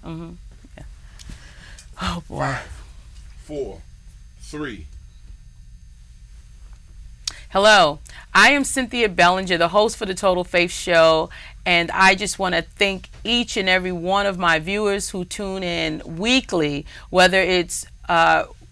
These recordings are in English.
Yeah. Oh boy. 5, 4, 3. Hello, I am Cynthia Bellinger, the host for the Total Faith Show, and I just want to thank each and every one of my viewers who tune in weekly, whether it's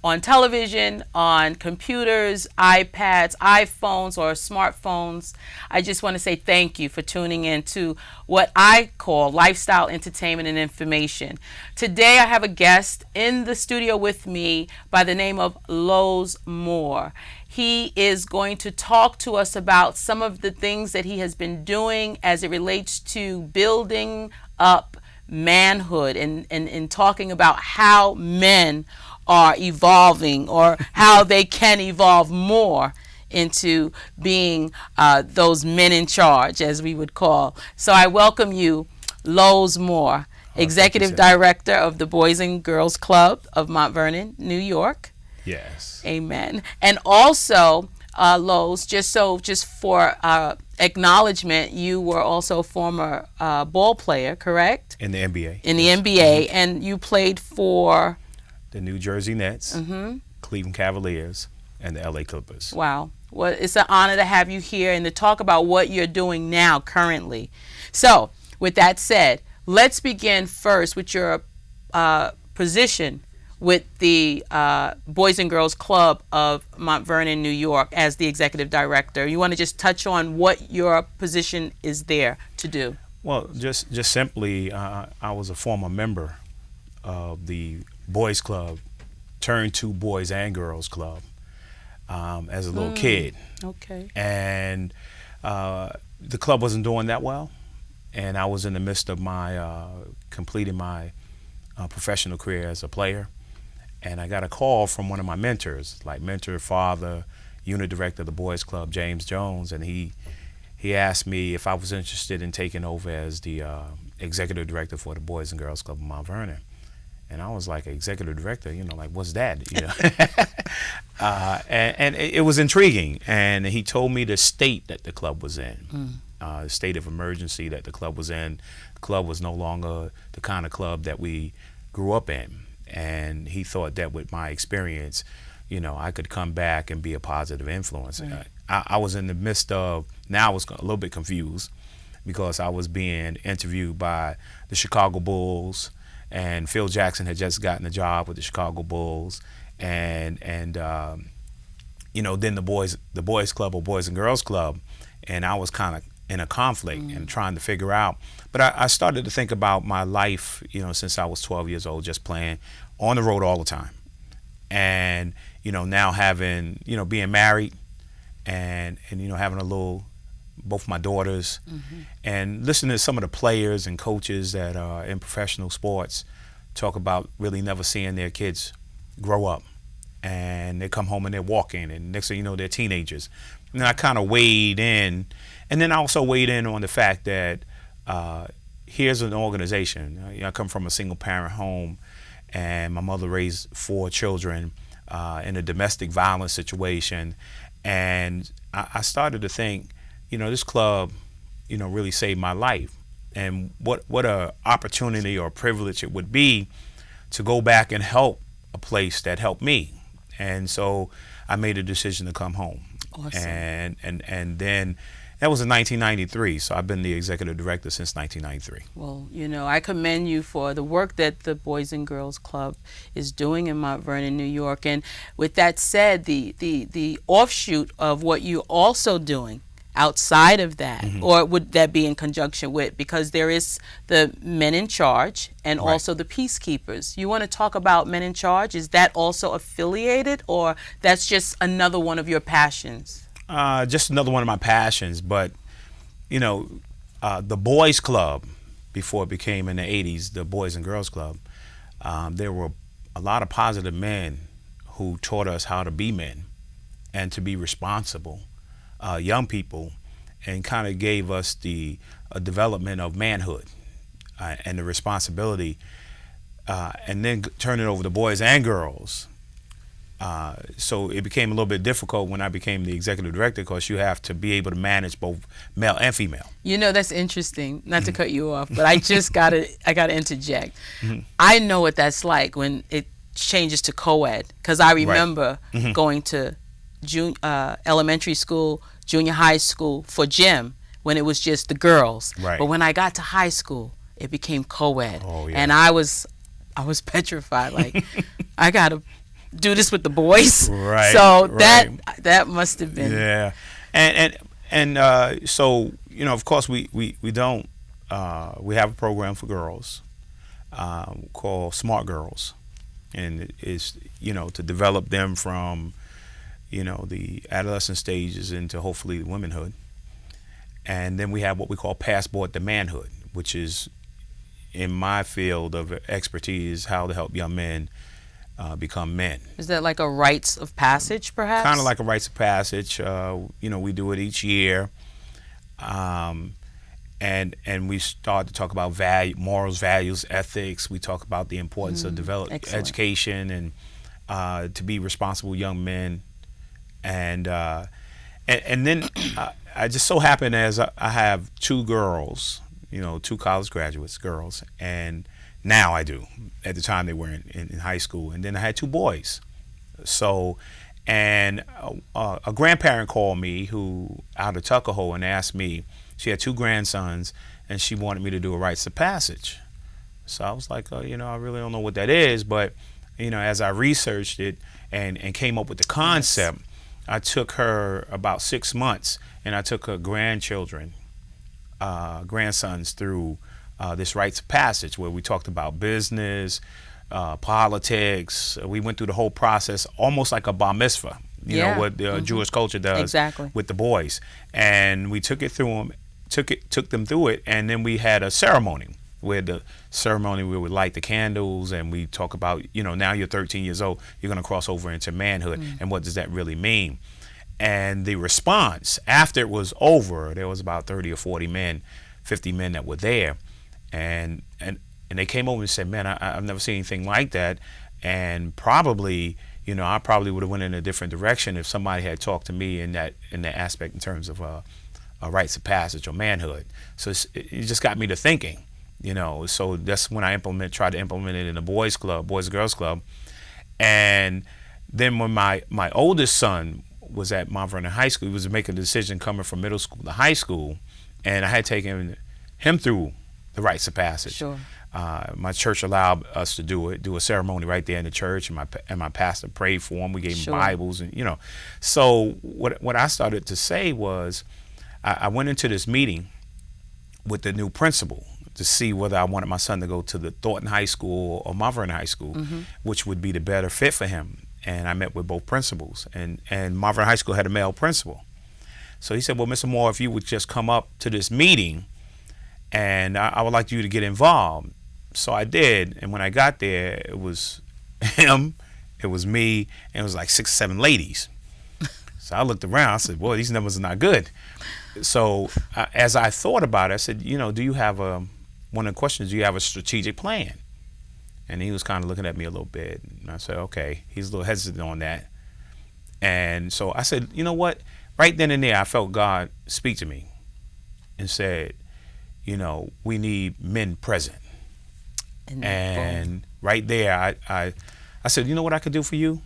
on television, on computers, iPads, iPhones, or smartphones. I just want to say thank you for tuning in to what I call lifestyle entertainment and information. Today I have a guest in the studio with me by the name of Lowe Moore. He is going to talk to us about some of the things that he has been doing as it relates to building up manhood and talking about how men are evolving or how they can evolve more into being those men in charge, as we would call. So I welcome you, Lowe Moore, Executive Director of the Boys and Girls Club of Mount Vernon, New York. Yes. Amen. And also, Lowe, just for acknowledgement, you were also a former ball player, correct? In the NBA. In the NBA, and you played for the New Jersey Nets, Cleveland Cavaliers, and the LA Clippers. Wow. Well, it's an honor to have you here and to talk about what you're doing now currently. So, with that said, let's begin first with your position with the Boys and Girls Club of Mount Vernon, New York, as the executive director. You want to just touch on what your position is there to do? Well, just simply, I was a former member of the Boys Club, turned to Boys and Girls Club as a little kid. Okay. And the club wasn't doing that well, and I was in the midst of my completing my professional career as a player. And I got a call from one of my mentors, like mentor, father, unit director of the Boys Club, James Jones, and he asked me if I was interested in taking over as the executive director for the Boys and Girls Club of Mount Vernon. And I was like, executive director, like, what's that? And it was intriguing. And he told me the state that the club was in, the state of emergency that the club was in. The club was no longer the kind of club that we grew up in. And he thought that with my experience, I could come back and be a positive influence. Right. I was in the midst of, now I was a little bit confused because I was being interviewed by the Chicago Bulls, and Phil Jackson had just gotten a job with the Chicago Bulls, and then the Boys Club or Boys and Girls Club, and I was kind of in a conflict and trying to figure out. But I started to think about my life, since I was 12 years old, just playing on the road all the time. And, now having, being married and having both my daughters, and listening to some of the players and coaches that are in professional sports talk about really never seeing their kids grow up. And they come home and they're walking, and next thing you know, they're teenagers. And I kind of weighed in. And then I also weighed in on the fact that here's an organization. I come from a single parent home, and my mother raised 4 children in a domestic violence situation. And I started to think, this club, really saved my life. And what a opportunity or privilege it would be to go back and help a place that helped me. And so I made a decision to come home. Awesome. And then that was in 1993, so I've been the executive director since 1993. Well, I commend you for the work that the Boys and Girls Club is doing in Mount Vernon, New York. And with that said, the offshoot of what you're also doing outside of that, or would that be in conjunction with, because there is the Men in Charge and also the Peacekeepers. You want to talk about Men in Charge? Is that also affiliated, or that's just another one of your passions? Just another one of my passions, but the Boys Club, before it became in the 80s the Boys and Girls Club, there were a lot of positive men who taught us how to be men and to be responsible young people, and kind of gave us the development of manhood and the responsibility, and then turn it over to boys and girls. So it became a little bit difficult when I became the executive director, because you have to be able to manage both male and female. You know, that's interesting. Not to cut you off, but I gotta interject. Mm-hmm. I know what that's like when it changes to co-ed, because I remember Mm-hmm. going to elementary school, junior high school for gym when it was just the girls. Right. But when I got to high school, it became co-ed, Oh, yeah. and I was petrified. Like, I gotta do this with the boys. Right. So right. that must have been. Yeah, and so, you know, of course we don't we have a program for girls called Smart Girls, and it is, you know, to develop them from, you know, the adolescent stages into hopefully womanhood. And then we have what we call Passport to Manhood, which is in my field of expertise, how to help young men become men. Is that like a rites of passage, perhaps? Kind of like a rites of passage. You know, we do it each year, and we start to talk about morals, values, ethics. We talk about the importance of developing education and to be responsible young men, and then I just so happen, as I have two girls, you know, two college graduates, girls, and now I do. At the time they were in high school, and then I had two boys. So, and a grandparent called me who out of Tuckahoe and asked me. She had two grandsons, and she wanted me to do a rites of passage. So I was like, you know, I really don't know what that is, but you know, as I researched it and came up with the concept, yes. I took her about 6 months, and I took her grandsons through this rites of passage, where we talked about business, politics. We went through the whole process, almost like a bar mitzvah, you know, what the Jewish culture does with the boys. And we took them through it, and then we had a ceremony, where we would light the candles, and we talk about, you know, now you're 13 years old, you're going to cross over into manhood, and what does that really mean? And the response after it was over, there was about 30 or 40 men, 50 men that were there, and they came over and said, man, I've never seen anything like that, and probably, you know, I probably would have went in a different direction if somebody had talked to me in that aspect in terms of a rites of passage or manhood. So it just got me to thinking, you know. So that's when I tried to implement it in the Boys Girls Club. And then when my oldest son was at Mount Vernon High School, he was making a decision coming from middle school to high school, and I had taken him through the rites of passage. Sure. My church allowed us to do a ceremony right there in the church, and my pastor prayed for him. We gave him Bibles, and you know. So what I started to say was, I went into this meeting with the new principal to see whether I wanted my son to go to the Thornton High School or Mount Vernon High School, which would be the better fit for him. And I met with both principals, and Mount Vernon High School had a male principal. So he said, well, Mr. Moore, if you would just come up to this meeting, and I would like you to get involved. So I did, and when I got there, it was him, it was me, and it was like 6 or 7 ladies. So I looked around, I said, boy, these numbers are not good. So as I thought about it, I said, you know, one of the questions, do you have a strategic plan? And he was kind of looking at me a little bit. And I said, okay. He's a little hesitant on that. And so I said, you know what? Right then and there, I felt God speak to me and said, you know, we need men present. And right there, I said, you know what I could do for you?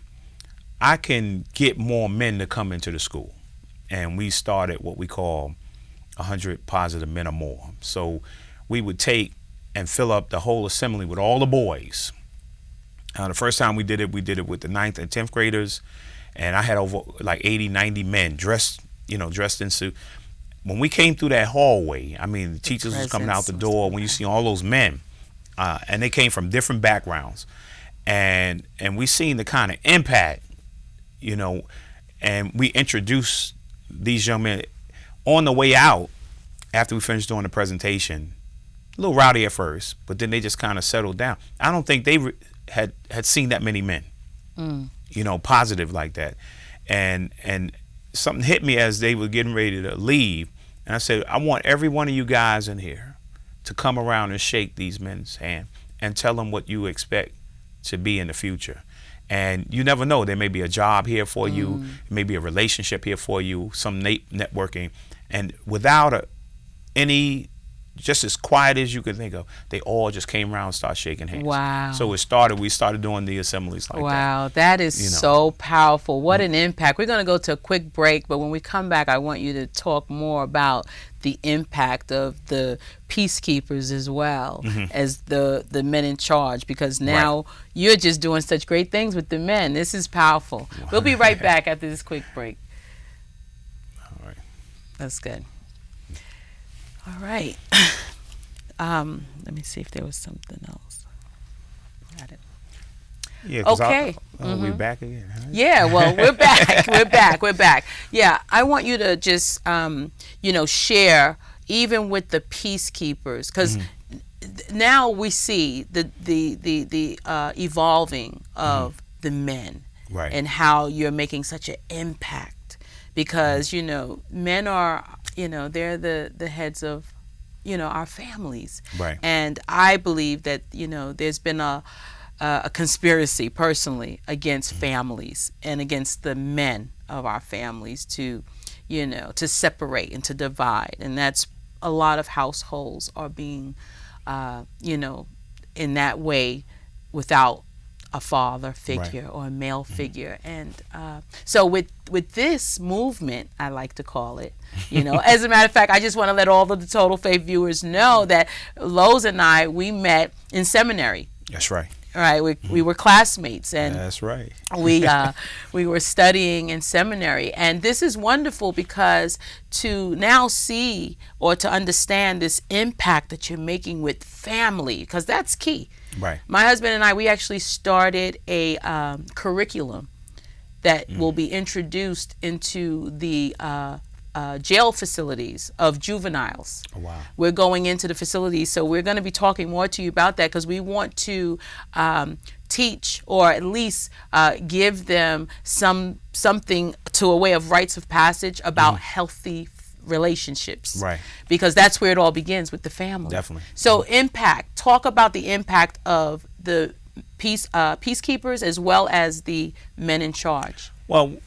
I can get more men to come into the school. And we started what we call 100 positive men or more. So we would take and fill up the whole assembly with all the boys. The first time we did it with the 9th and 10th graders, and I had over like 80, 90 men dressed in suit. When we came through that hallway, I mean, the teachers was coming out the door. When you see all those men, and they came from different backgrounds, and we seen the kind of impact, you know, and we introduced these young men on the way out after we finished doing the presentation. A little rowdy at first, but then they just kind of settled down. I don't think they had seen that many men, you know, positive like that. And something hit me as they were getting ready to leave. And I said, I want every one of you guys in here to come around and shake these men's hand and tell them what you expect to be in the future. And you never know. There may be a job here for you, maybe a relationship here for you, some networking. And without any, just as quiet as you could think of, they all just came around and started shaking hands. Wow. So we started doing the assemblies like that. Wow, that is so powerful. What an impact. We're going to go to a quick break, but when we come back, I want you to talk more about the impact of the peacekeepers as well as the men in charge, because now you're just doing such great things with the men. This is powerful. We'll be right back after this quick break. All right. That's good. All right. Let me see if there was something else. Got it. Yeah, okay. We're back again. Huh? Yeah, well, we're back. We're back. Yeah, I want you to just, share even with the peacekeepers, because now we see the evolving of the men, and how you're making such an impact, because men are, they're the heads of our families, and I believe that there's been a conspiracy personally against families and against the men of our families to separate and to divide, and that's a lot of households are being in that way without a father figure or a male figure. And so with this movement, I like to call it, as a matter of fact, I just want to let all of the Total Faith viewers know that Lowe's and I, we met in seminary. That's right. Right, we were classmates, and that's right. we were studying in seminary, and this is wonderful because to now see or to understand this impact that you're making with family, because that's key. Right. My husband and I, we actually started a curriculum that will be introduced into the jail facilities of juveniles. Oh, wow. We're going into the facilities, so we're going to be talking more to you about that, because we want to teach, or at least give them something to a way of rites of passage about healthy relationships. Right. Because that's where it all begins, with the family. Definitely. So impact. Talk about the impact of the peacekeepers as well as the men in charge. Well,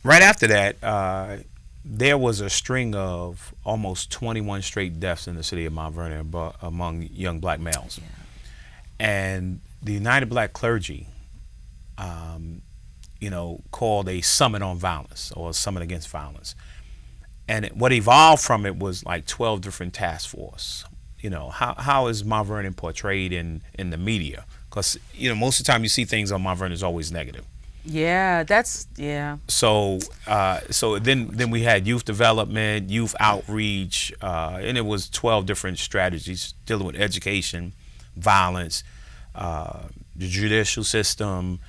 right after that, there was a string of almost 21 straight deaths in the city of Mount Vernon among young black males. Yeah. And the United Black Clergy, called a summit on violence, or a summit against violence. And what evolved from it was like 12 different task force. How is Mount Vernon portrayed in the media? Because, most of the time you see things on Mount Vernon is always negative. Yeah, So then we had youth development, youth outreach, and it was 12 different strategies dealing with education, violence, the judicial system,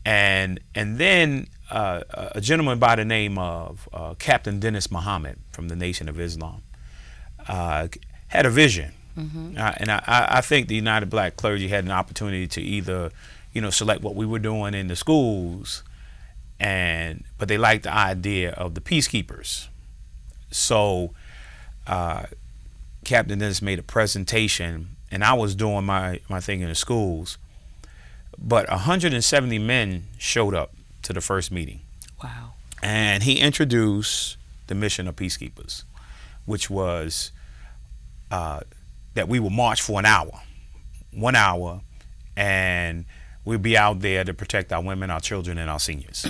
and then a gentleman by the name of Captain Dennis Muhammad from the Nation of Islam had a vision, and I think the United Black Clergy had an opportunity to either select what we were doing in the schools, but they liked the idea of the peacekeepers. So Captain Dennis made a presentation, and I was doing my thing in the schools, but 170 men showed up to the first meeting. Wow. And he introduced the mission of peacekeepers, which was that we would march for 1 hour, and we'd be out there to protect our women, our children, and our seniors.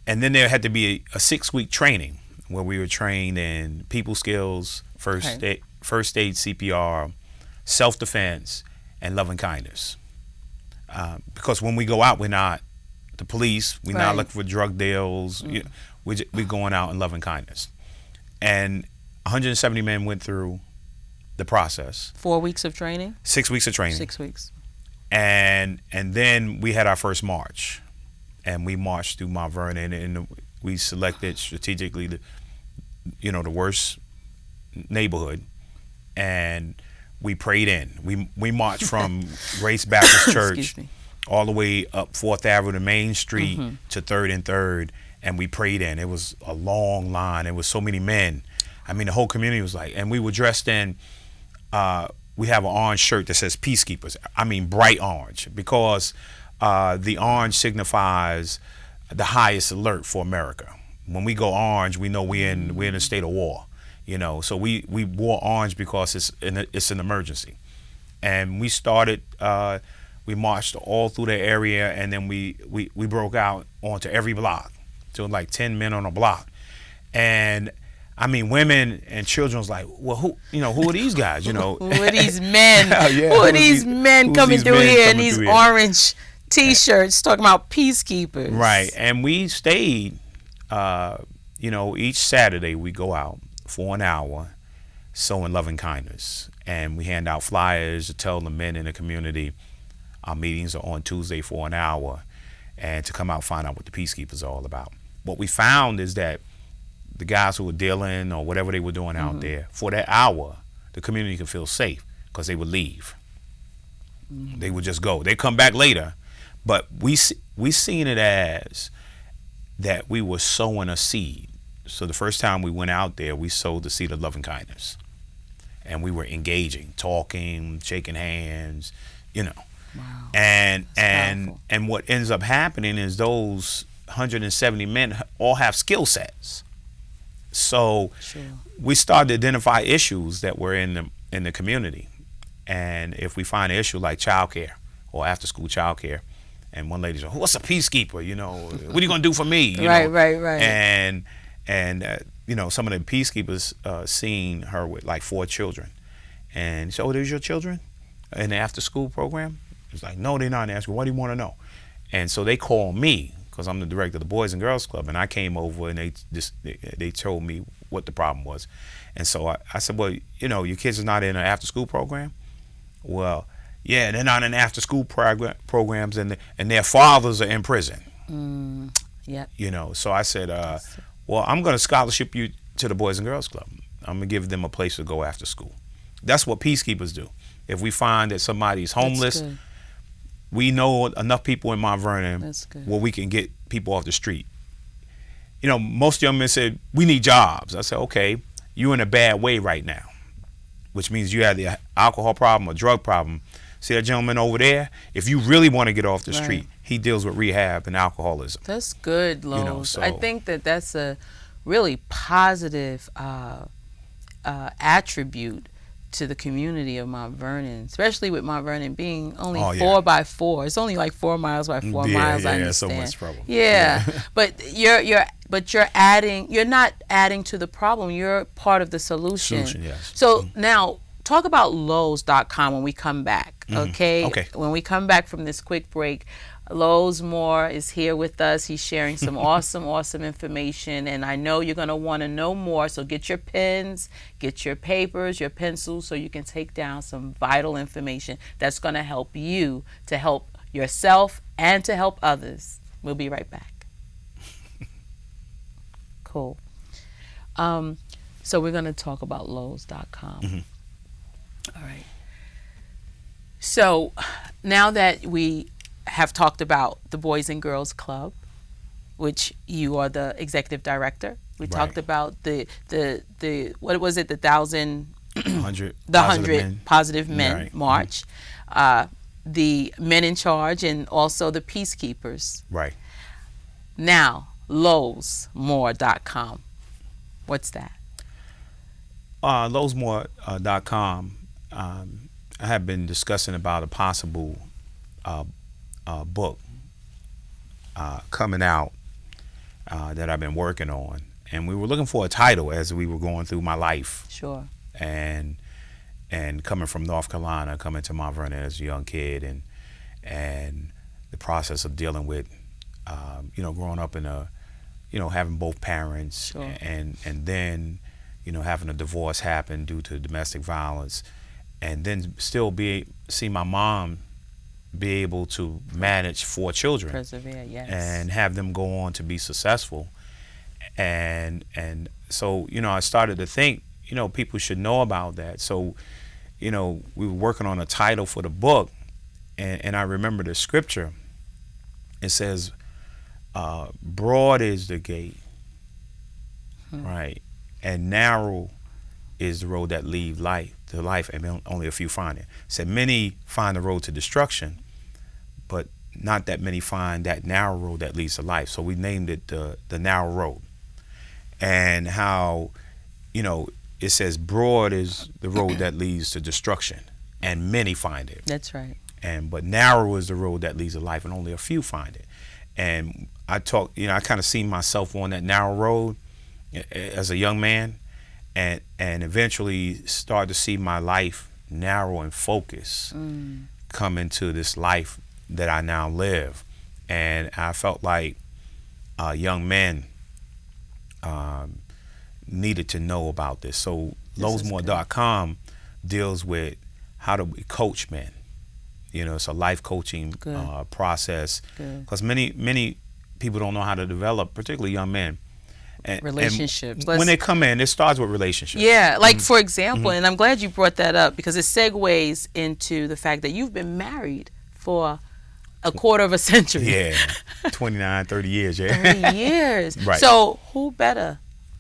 And then there had to be a 6-week training where we were trained in people skills, first aid, CPR, self-defense, and loving kindness. Because when we go out, we're not the police. We're not looking for drug deals. We're going out in loving kindness. And 170 men went through the process. 4 weeks of training? 6 weeks of training. 6 weeks. And then we had our first march, and we marched through Mount Vernon, and we selected strategically the worst neighborhood, and we prayed in. We marched from Grace Baptist Church all the way up 4th Avenue to Main Street to 3rd and 3rd, and we prayed in. It was a long line. It was so many men. I mean, the whole community was like, and we were dressed in, we have an orange shirt that says Peacekeepers. I mean, bright orange, because The orange signifies the highest alert for America. When we go orange, we know we're in a state of war. You know, so we wore orange because it's an emergency. And we started. We marched all through the area, and then we broke out onto every block. So like 10 men on a block, and I mean, women and children was like, well, who are these guys? You know, who are these men? Yeah, who are these men coming through here in these here? Orange T-shirts talking about peacekeepers? Right, and we stayed. Each Saturday we go out for an hour, showing love and kindness, and we hand out flyers to tell the men in the community our meetings are on Tuesday for an hour, and to come out and find out what the peacekeepers are all about. What we found is that the guys who were dealing or whatever they were doing out there, for that hour, the community could feel safe because they would leave. They would just go. They come back later, but we seen it as that we were sowing a seed. So the first time we went out there, we sowed the seed of love and kindness, and we were engaging, talking, shaking hands, you know. Wow. And what ends up happening is those 170 men all have skill sets. So we started to identify issues that were in the community. And if we find an issue like childcare or after school childcare, and one lady said, what's a peacekeeper? You know, what are you going to do for me? You know? Right. And some of the peacekeepers seen her with like 4 children. And so, there's your children in the after school program? It's like, no, they're not. And ask me, what do you want to know? And so they called me because I'm the director of the Boys and Girls Club, and I came over and they told me what the problem was. And so I said, well, your kids are not in an after school program? Well, yeah, they're not in after school programs, and their fathers are in prison. Yep. So I said, well, I'm going to scholarship you to the Boys and Girls Club. I'm going to give them a place to go after school. That's what peacekeepers do. If we find that somebody's homeless, we know enough people in Mount Vernon where we can get people off the street. Most young men said, we need jobs. I said, okay, you're in a bad way right now, which means you have the alcohol problem or drug problem. See that gentleman over there? If you really want to get off the street, he deals with rehab and alcoholism. That's good, Lowe. I think that's a really positive attribute to the community of Mount Vernon, especially with Mount Vernon being only 4 by 4. It's only like 4 miles by 4 miles. I understand. So much trouble. Yeah, but you're adding. You're not adding to the problem. You're part of the solution. Yes. So now talk about Lowes.com when we come back. Okay. When we come back from this quick break, Lowe's Moore is here with us. He's sharing some awesome information, and I know you're going to want to know more, so get your pens, get your papers, your pencils, so you can take down some vital information that's going to help you to help yourself and to help others. We'll be right back. Cool. So we're going to talk about Lowes.com. All right. So now that we have talked about the Boys and Girls Club, which you are the executive director. We talked about the what was it, the 100 positive men march, the men in charge, and also the peacekeepers. Right. Now, lowesmore.com. What's that? Lowesmore.com. I have been discussing about a possible book coming out that I've been working on, and we were looking for a title as we were going through my life. Sure. And coming from North Carolina, coming to Mount Vernon as a young kid, and the process of dealing with, growing up in having both parents, sure. and then, having a divorce happen due to domestic violence, and then still see my mom be able to manage 4 children, persevere, yes, and have them go on to be successful. And so, I started to think, people should know about that. So, we were working on a title for the book, and I remember the scripture. It says, broad is the gate, right, and narrow is the road that leads to life, and only a few find it. It said, many find the road to destruction, but not that many find that narrow road that leads to life. So we named it the narrow road. And how, it says broad is the road that leads to destruction, and many find it. That's right. But narrow is the road that leads to life, and only a few find it. And I kind of see myself on that narrow road as a young man, and eventually start to see my life narrow and focus come into this life that I now live. And I felt like young men needed to know about this. So lowesmore.com deals with how to coach men. It's a life coaching process, because many people don't know how to develop, particularly young men. And relationships. And when they come in, it starts with relationships. Yeah, like for example, and I'm glad you brought that up, because it segues into the fact that you've been married for a quarter of a century. Yeah, 29, 30 years. Yeah, 30 years. Right. So who better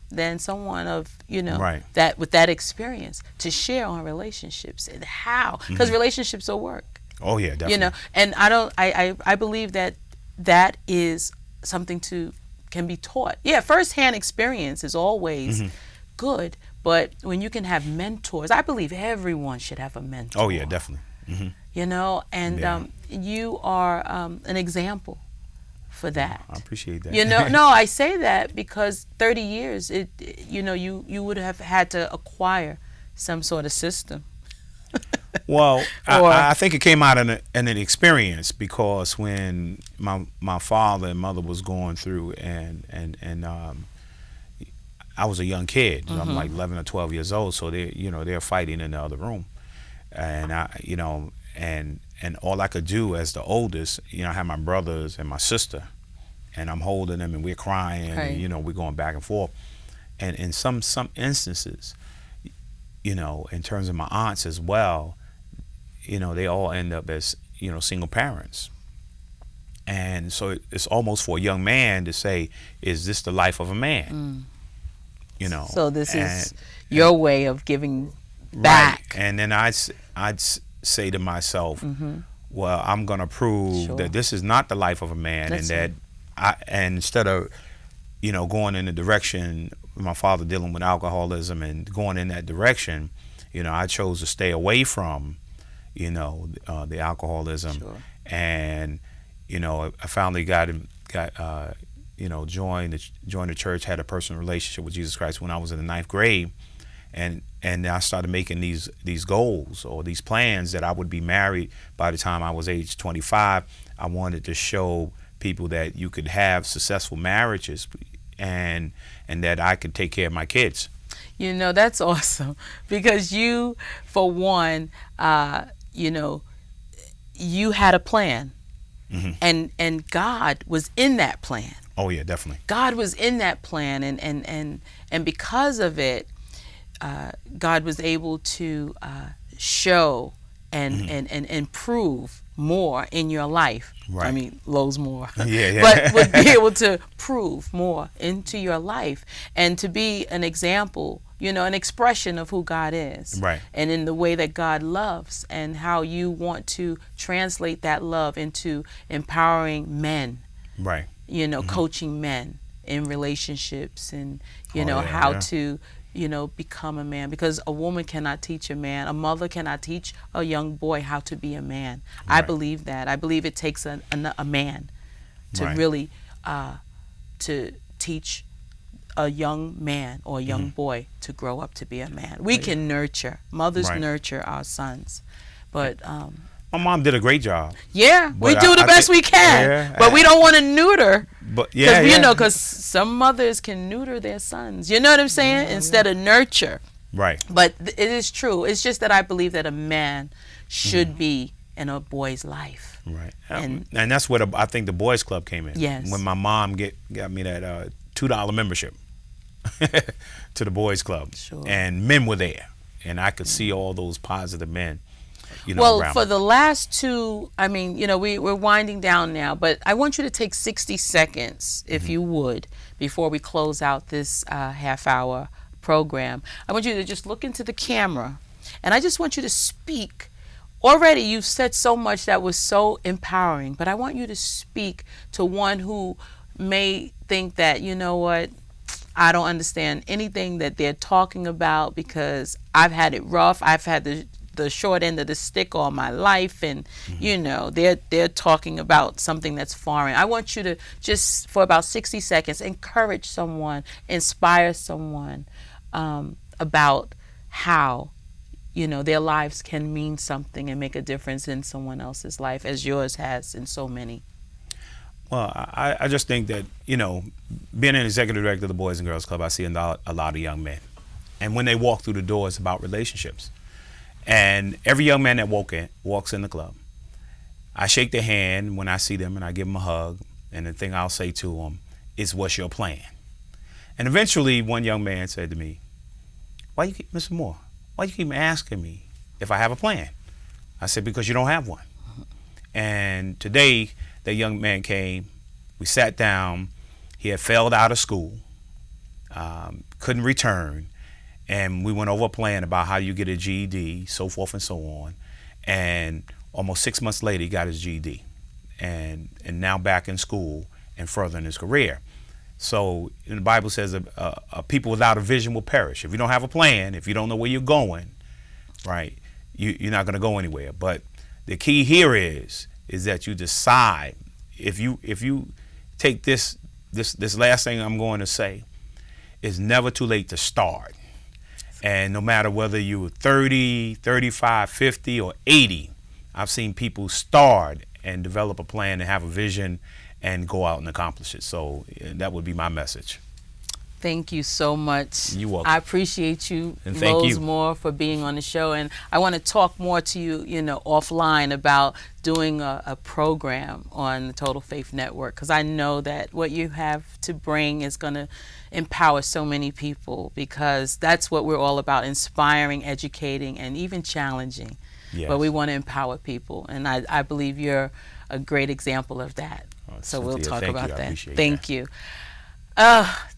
than someone of right. that with that experience to share on relationships and how, because relationships are work. Oh yeah, definitely. And I believe that is something can be taught. Yeah, firsthand experience is always good, but when you can have mentors, I believe everyone should have a mentor. Oh yeah, definitely. And you are an example for that. I appreciate that. No, I say that because 30 years, you would have had to acquire some sort of system. Well, I think it came out in an experience, because when my father and mother was going through, and I was a young kid. I'm like 11 or 12 years old, so they're fighting in the other room, and and all I could do as the oldest, I had my brothers and my sister, and I'm holding them, and we're crying, right. and we're going back and forth, and in some instances, in terms of my aunts as well, they all end up as single parents, and so it's almost for a young man to say, is this the life of a man? So this is your way of giving back. Right. And then I'd say to myself, well, I'm going to prove that this is not the life of a man. That's and that and instead of going in the direction my father dealing with alcoholism and going in that direction, I chose to stay away from the alcoholism. And I finally got joined the church, had a personal relationship with Jesus Christ when I was in the 9th grade, and I started making these goals or these plans that I would be married by the time I was age 25. I wanted to show people that you could have successful marriages, and that I could take care of my kids. That's awesome, because you, for one, you had a plan, and God was in that plan. Oh yeah, definitely. God was in that plan, and because of it, God was able to show and prove more in your life. Right. I mean, Lowe's more. Yeah. But would be able to prove more into your life, and to be an example, an expression of who God is. Right. And in the way that God loves, and how you want to translate that love into empowering men. Right. Coaching men in relationships, and how to become a man, because a woman cannot teach a man, a mother cannot teach a young boy how to be a man. Right. I believe that. I believe it takes a man to really to teach a young man or a young boy to grow up to be a man. We can nurture. Mothers nurture our sons, but my mom did a great job. Yeah, we do the best we can, but we don't want to neuter. But because some mothers can neuter their sons. You know what I'm saying? Instead of nurture. Right. But it is true. It's just that I believe that a man should be in a boy's life. Right. And that's what I think the Boys Club came in. Yes. When my mom got me that $2 membership to the Boys Club. Sure. And men were there, and I could see all those positive men. Well, for the last two, I mean, we're winding down now, but I want you to take 60 seconds, if you would, before we close out this half-hour program. I want you to just look into the camera, and I just want you to speak already you've said so much that was so empowering, but I want you to speak to one who may think that, you know what, I don't understand anything that they're talking about because I've had it rough. I've had the short end of the stick all my life, and you know, they're talking about something that's foreign. I want you to just for about 60 seconds encourage someone, inspire someone about how, you know, their lives can mean something and make a difference in someone else's life, as yours has in so many. Well, I just think that, you know, being an executive director of the Boys and Girls Club, I see a lot of young men. And when they walk through the door, it's about relationships. And every young man that walks in the club, I shake their hand when I see them and I give them a hug. And the thing I'll say to them is, what's your plan? And eventually one young man said to me, Mr. Moore, why you keep asking me if I have a plan? I said, because you don't have one. And today, that young man came, we sat down, he had failed out of school, couldn't return, and we went over a plan about how you get a GED, so forth and so on. And almost 6 months later, he got his GED, and now back in school and furthering his career. So the Bible says a people without a vision will perish. If you don't have a plan, if you don't know where you're going, right, you're not going to go anywhere. But the key here is that you decide. If you take this last thing I'm going to say, it's never too late to start. And no matter whether you're 30, 35, 50, or 80, I've seen people start and develop a plan and have a vision and go out and accomplish it. So that would be my message. Thank you so much. You're welcome. I appreciate you, And thank you. Moore, for being on the show. And I want to talk more to you, you know, offline about doing a program on the Total Faith Network, because I know that what you have to bring is going to empower so many people, because that's what we're all about: inspiring, educating, and even challenging. Yes. But we want to empower people, and I believe you're a great example of that. So Cynthia, we'll talk about that. Thank you.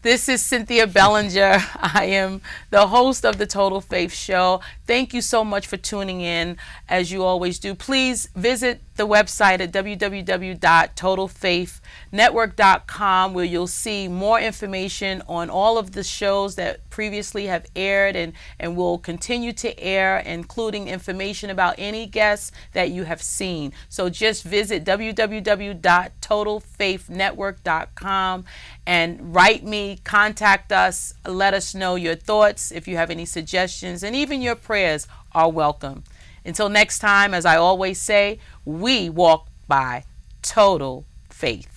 This is Cynthia Bellinger. I am the host of the Total Faith Show. Thank you so much for tuning in, as you always do. Please visit the website at www.totalfaithnetwork.com, where you'll see more information on all of the shows that previously have aired and will continue to air, including information about any guests that you have seen. So just visit www.totalfaithnetwork.com and write me, contact us, let us know your thoughts. If you have any suggestions, and even your prayers are welcome. Until next time, as I always say, we walk by total faith.